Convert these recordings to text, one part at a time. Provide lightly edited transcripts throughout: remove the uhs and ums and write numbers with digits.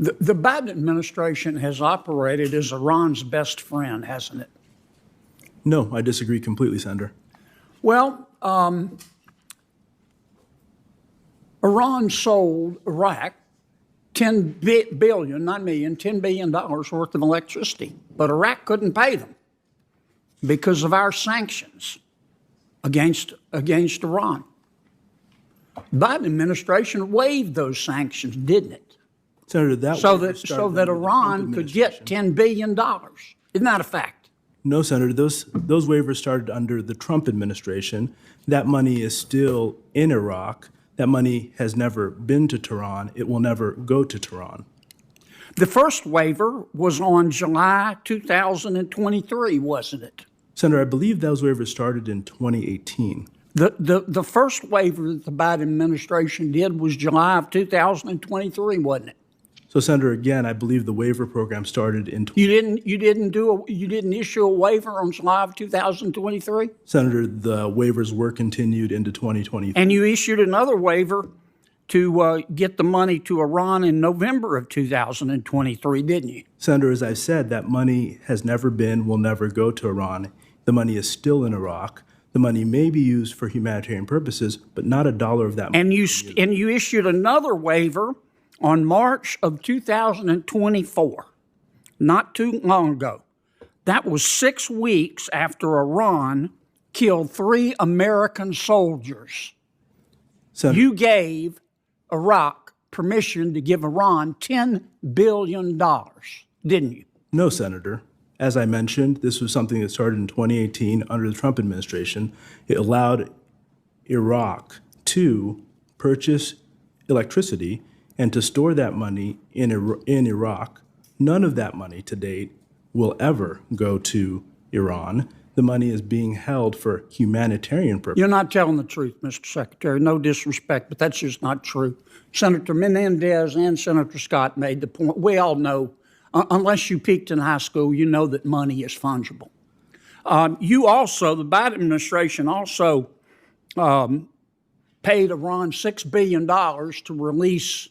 The Biden administration has operated as Iran's best friend, hasn't it? No, I disagree completely, Senator. Well, Iran sold Iraq $10 billion, not million, $10 billion worth of electricity, but Iraq couldn't pay them because of our sanctions against Iran. The Biden administration waived those sanctions, didn't it? Senator, so that Iran could get $10 billion. Isn't that a fact? No, Senator. Those waivers started under the Trump administration. That money is still in Iraq. That money has never been to Tehran. It will never go to Tehran. The first waiver was on July 2023, wasn't it? Senator, I believe those waivers started in 2018. The first waiver that the Biden administration did was July of 2023, wasn't it? So, Senator, again, I believe the waiver program started in. You didn't issue a waiver on July of 2023. Senator, the waivers were continued into 2023. And you issued another waiver to get the money to Iran in November of 2023, didn't you? Senator, as I've said, that money has never been, will never go to Iran. The money is still in Iraq. The money may be used for humanitarian purposes, but not a dollar of that money. And you issued another waiver on March of 2024, not too long ago. That was 6 weeks after Iran killed 3 American soldiers. Senator, You gave Iraq permission to give Iran $10 billion, didn't you? No, Senator. As I mentioned, this was something that started in 2018 under the Trump administration. It allowed Iraq to purchase electricity and to store that money in Iraq. None of that money to date will ever go to Iran. The money is being held for humanitarian purposes. You're not telling the truth, Mr. Secretary. No disrespect, but that's just not true. Senator Menendez and Senator Scott made the point. We all know, unless you peaked in high school, you know that money is fungible. The Biden administration also paid Iran $6 billion to release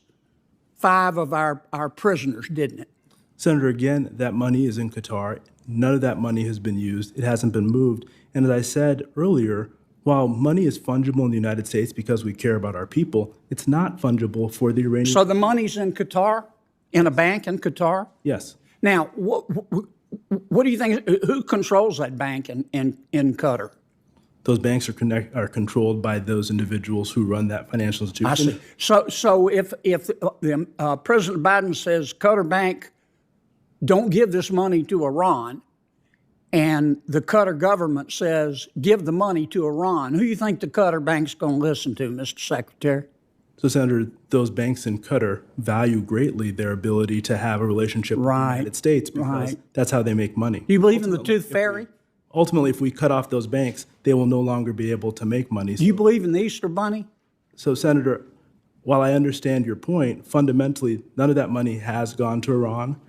5 of our prisoners, didn't it? Senator, again, that money is in Qatar. None of that money has been used. It hasn't been moved. And as I said earlier, while money is fungible in the United States because we care about our people, it's not fungible for the Iranian. So the money's in Qatar, in a bank in Qatar? Yes. Now, what do you think? Who controls that bank in Qatar? Those banks are controlled by those individuals who run that financial institution. I see. So if President Biden says Qatar Bank, don't give this money to Iran, and the Qatar government says give the money to Iran, who do you think the Qatar Bank's going to listen to, Mr. Secretary? So, Senator, those banks in Qatar value greatly their ability to have a relationship with the United States because that's how they make money. Do you believe in the tooth fairy? Ultimately, if we cut off those banks, they will no longer be able to make money. Do you believe in the Easter Bunny? So, Senator, while I understand your point, fundamentally, none of that money has gone to Iran,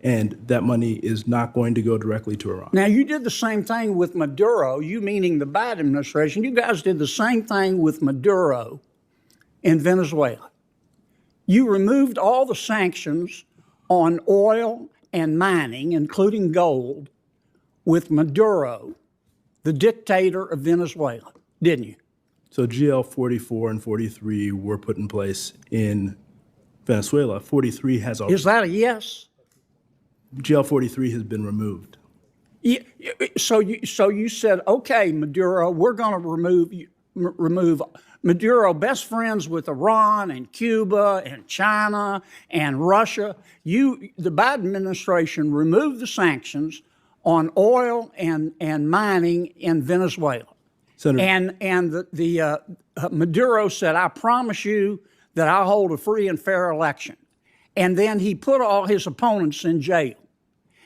and that money is not going to go directly to Iran. Now, you did the same thing with Maduro, you meaning the Biden administration. You guys did the same thing with Maduro in Venezuela. You removed all the sanctions on oil and mining, including gold, with Maduro, the dictator of Venezuela, didn't you? So GL 44 and 43 were put in place in Venezuela. 43 has already. Is that a yes? GL 43 has been removed. Yeah, so you said, okay, Maduro, we're going to remove Maduro, best friends with Iran and Cuba and China and Russia. The Biden administration removed the sanctions on oil and mining in Venezuela. Senator, And Maduro said, I promise you that I'll hold a free and fair election. And then he put all his opponents in jail.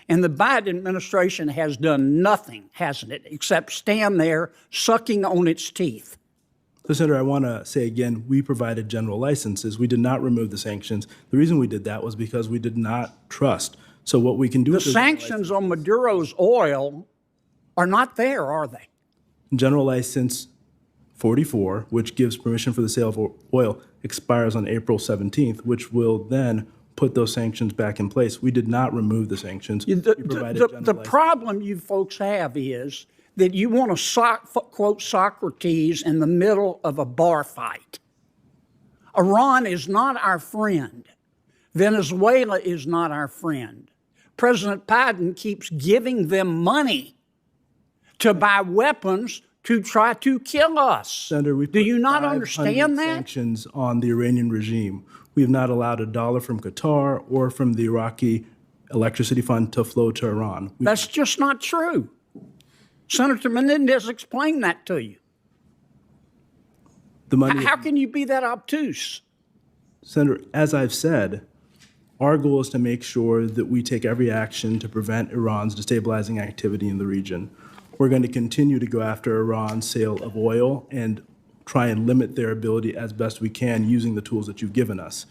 And the Biden administration has done nothing, hasn't it, except stand there sucking on its teeth. So, Senator, I want to say again, we provided general licenses. We did not remove the sanctions. The reason we did that was because we did not trust. So what we can do The with sanctions on Maduro's oil are not there, are they? General License 44, which gives permission for the sale of oil, expires on April 17th, which will then put those sanctions back in place. We did not remove the sanctions. We provided The generalized- problem you folks have is that you want to quote Socrates in the middle of a bar fight. Iran is not our friend. Venezuela is not our friend. President Biden keeps giving them money to buy weapons to try to kill us. Senator, we Do you put not 500 understand that? sanctions on the Iranian regime. We have not allowed $1 from Qatar or from the Iraqi electricity fund to flow to Iran. That's just not true. Senator Menendez explained that to you. The money, How can you be that obtuse? Senator, as I've said, our goal is to make sure that we take every action to prevent Iran's destabilizing activity in the region. We're going to continue to go after Iran's sale of oil and try and limit their ability as best we can using the tools that you've given us.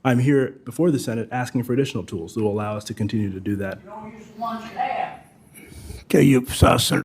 I'm here before the Senate asking for additional tools that will allow us to continue to do that. You don't use the ones you have. Okay, you, Senator.